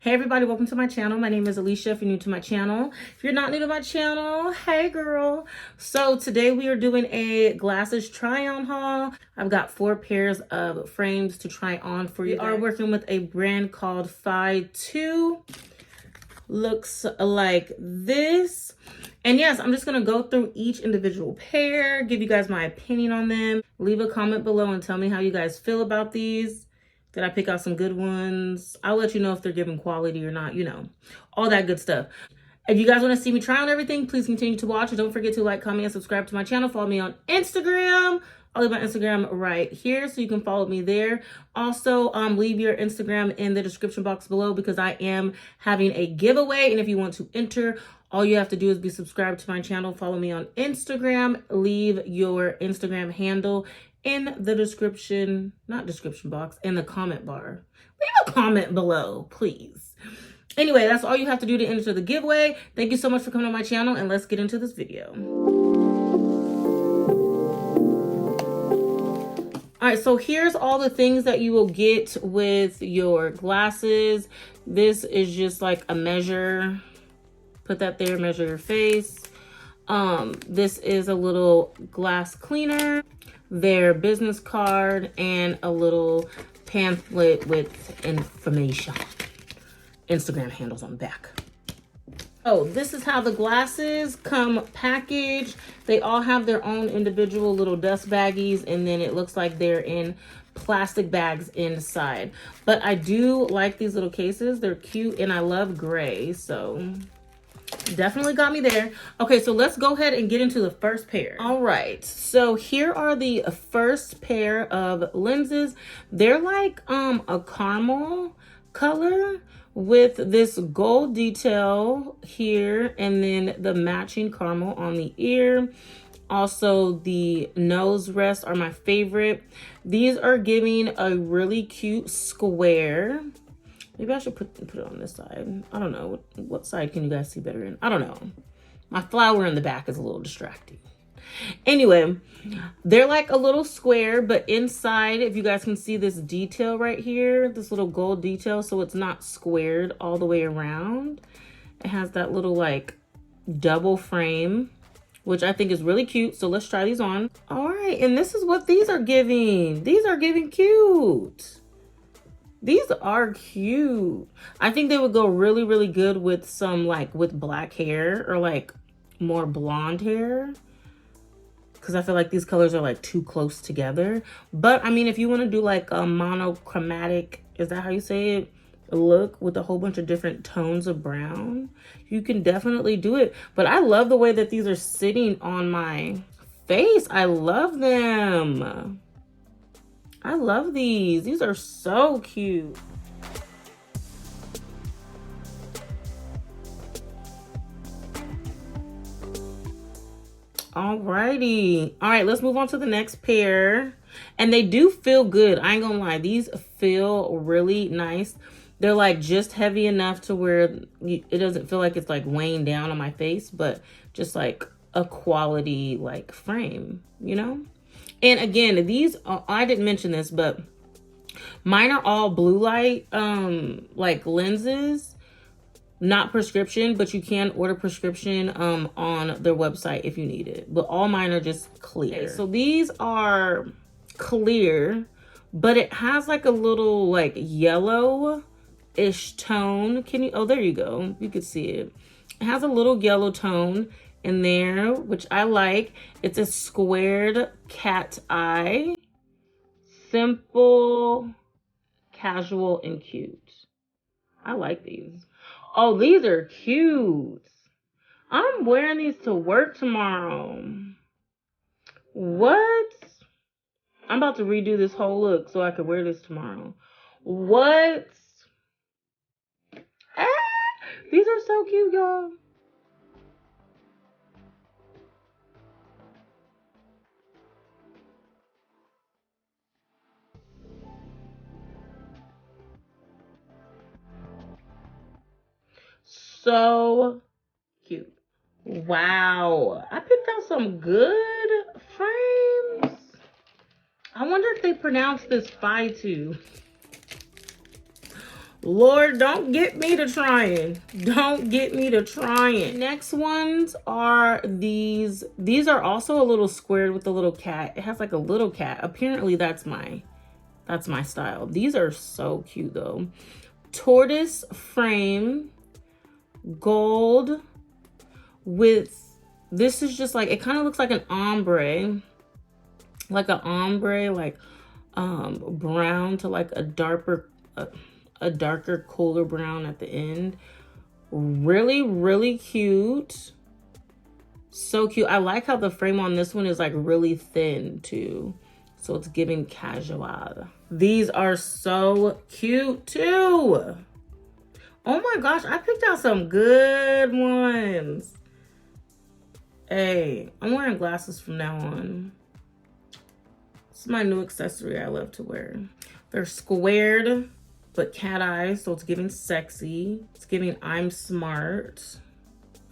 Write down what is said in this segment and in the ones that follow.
Hey everybody, welcome to my channel. My name is Alishia if you're new to my channel. If you're not new to my channel, hey girl. So today we are doing a glasses try on haul. I've got 4 pairs of frames to try on for you. We are working with a brand called FYTOO. Looks like this. And yes, I'm just gonna go through each individual pair, give you guys my opinion on them. Leave a comment below and tell me how you guys feel about these. Did I pick out some good ones? I'll let you know if they're giving quality or not, you know, all that good stuff. If you guys want to see me try on everything, please continue to watch. And don't forget to like, comment, and subscribe to my channel. Follow me on Instagram. I'll leave my Instagram right here so you can follow me there. Also, leave your Instagram in the description box below because I am having a giveaway. And if you want to enter, all you have to do is be subscribed to my channel. Follow me on Instagram. Leave your Instagram handle in the description, not description box, in the comment bar. Leave a comment below, please. Anyway, that's all you have to do to enter the giveaway. Thank you so much for coming on my channel, and let's get into this video. All right, so here's all the things that you will get with your glasses. This is just like a measure. Put that there, measure your face. This is a little glass cleaner, their business card, and a little pamphlet with information. Instagram handles on the back. Oh, this is how the glasses come packaged. They all have their own individual little dust baggies, and then it looks like they're in plastic bags inside. But I do like these little cases. They're cute, and I love gray, so definitely got me there. Okay, so let's go ahead and get into the first pair. All right, so here are the first pair of lenses. They're like a caramel color with this gold detail here, and then the matching caramel on the ear. Also, the nose rests are my favorite. These are giving a really cute square. Maybe I should put it on this side. I don't know. What side can you guys see better in? I don't know. My flower in the back is a little distracting. Anyway, they're like a little square, but inside, if you guys can see this detail right here, this little gold detail, so it's not squared all the way around. It has that little like double frame, which I think is really cute. So let's try these on. All right, and this is what these are giving. These are giving cute. These are cute. I think they would go really, really good with some like with black hair or like more blonde hair, because I feel like these colors are like too close together. But I mean, if you want to do like a monochromatic, is that how you say it, look with a whole bunch of different tones of brown, you can definitely do it. But I love the way that these are sitting on my face. I love them. I love these. These are so cute. Alrighty. All right, let's move on to the next pair. And they do feel good. I ain't gonna lie. These feel really nice. They're like just heavy enough to where it doesn't feel like it's like weighing down on my face, but just like a quality like frame, you know? And again, these, I didn't mention this, but mine are all blue light, like lenses, not prescription, but you can order prescription on their website if you need it. But all mine are just clear. Okay, so these are clear, but it has like a little like yellow-ish tone. Can you, oh, there you go. You can see it. It has a little yellow tone in there, which I like. It's a squared cat eye. Simple, casual, and cute. I like these. Oh, these are cute. I'm wearing these to work tomorrow. What? I'm about to redo this whole look so I can wear this tomorrow. What? Ah, these are so cute, y'all. So cute. Wow. I picked out some good frames. I wonder if they pronounce this Fytoo. Lord, don't get me to trying. Don't get me to trying. Next ones are these. These are also a little squared with a little cat. It has like a little cat. Apparently that's my style. These are so cute though. Tortoise frame, gold with, this is just like, it kind of looks like an ombre. Like an ombre, like brown to like a darker cooler brown at the end. Really, really cute. So cute. I like how the frame on this one is like really thin too. So it's giving casual. These are so cute too. Oh my gosh, I picked out some good ones. Hey, I'm wearing glasses from now on. It's my new accessory I love to wear. They're squared, but cat eyes, so it's giving sexy. It's giving I'm smart.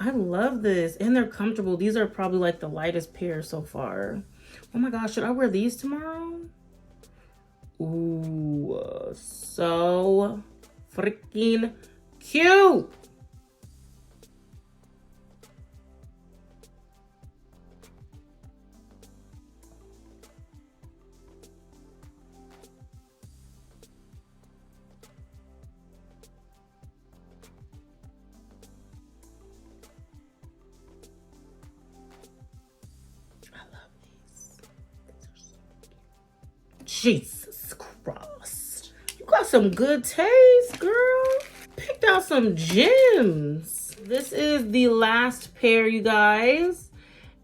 I love this, and they're comfortable. These are probably like the lightest pair so far. Oh my gosh, should I wear these tomorrow? Ooh, so freaking cute. Jesus Christ. You got some good taste, girl. Picked out some gems. This is the last pair, you guys.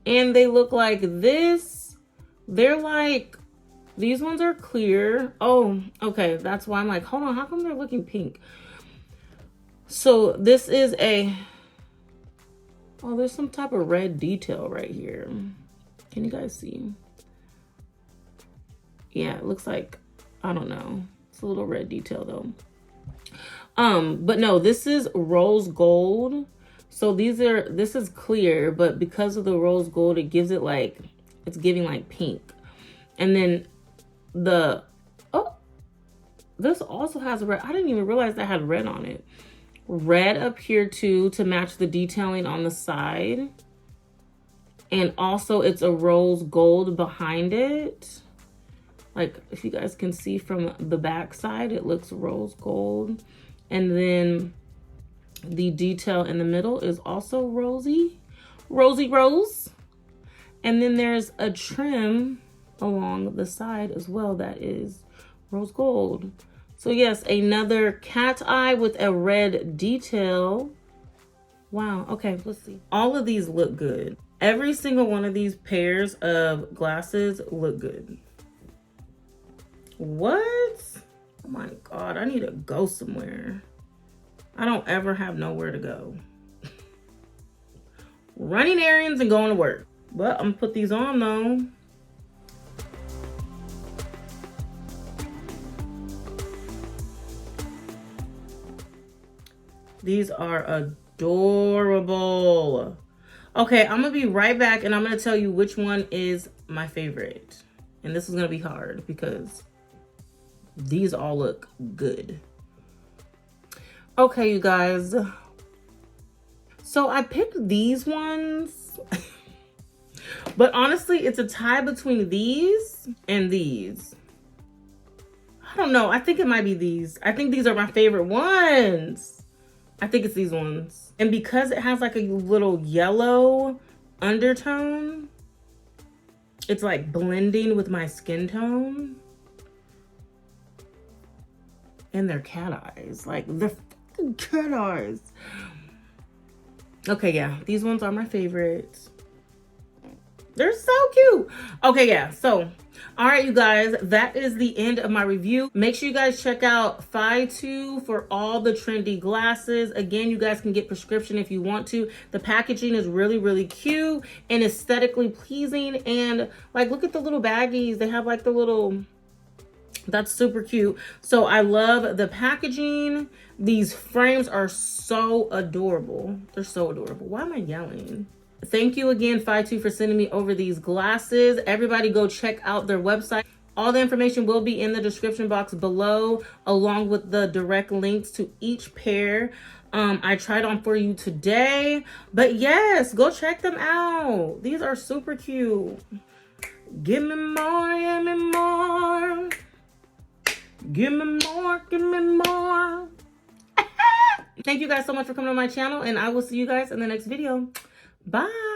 And they look like this. They're like, these ones are clear. Oh, okay. That's why I'm like, hold on. How come they're looking pink? So this is a, oh, there's some type of red detail right here. Can you guys see? Yeah, it looks like, I don't know. It's a little red detail though. But no, this is rose gold. So this is clear, but because of the rose gold, it gives it like, it's giving like pink. And then this also has red. I didn't even realize that had red on it. Red up here too, to match the detailing on the side. And also it's a rose gold behind it. Like if you guys can see from the back side, it looks rose gold. And then the detail in the middle is also rosy rose. And then there's a trim along the side as well that is rose gold. So yes, another cat eye with a red detail. Wow, okay, let's see. All of these look good. Every single one of these pairs of glasses look good. What? Oh my God, I need to go somewhere. I don't ever have nowhere to go. Running errands and going to work. But I'm gonna put these on though. These are adorable. Okay, I'm gonna be right back and I'm gonna tell you which one is my favorite. And this is gonna be hard because these all look good. Okay, you guys. So I picked these ones. But honestly, it's a tie between these and these. I don't know. I think it might be these. I think these are my favorite ones. I think it's these ones. And because it has like a little yellow undertone, it's like blending with my skin tone. And they're cat eyes. Like, they're fucking cat eyes. Okay, yeah. These ones are my favorites. They're so cute. Okay, yeah. So, all right, you guys. That is the end of my review. Make sure you guys check out FYTOO for all the trendy glasses. Again, you guys can get prescription if you want to. The packaging is really, really cute and aesthetically pleasing. And, like, look at the little baggies. They have, like, the little... That's super cute. So I love the packaging. These frames are so adorable. They're so adorable. Why am I yelling? Thank you again, FYTOO, for sending me over these glasses. Everybody go check out their website. All the information will be in the description box below, along with the direct links to each pair I tried on for you today. But yes, go check them out. These are super cute. Give me more, give me more. Give me more, give me more. Thank you guys so much for coming on my channel, and I will see you guys in the next video. Bye.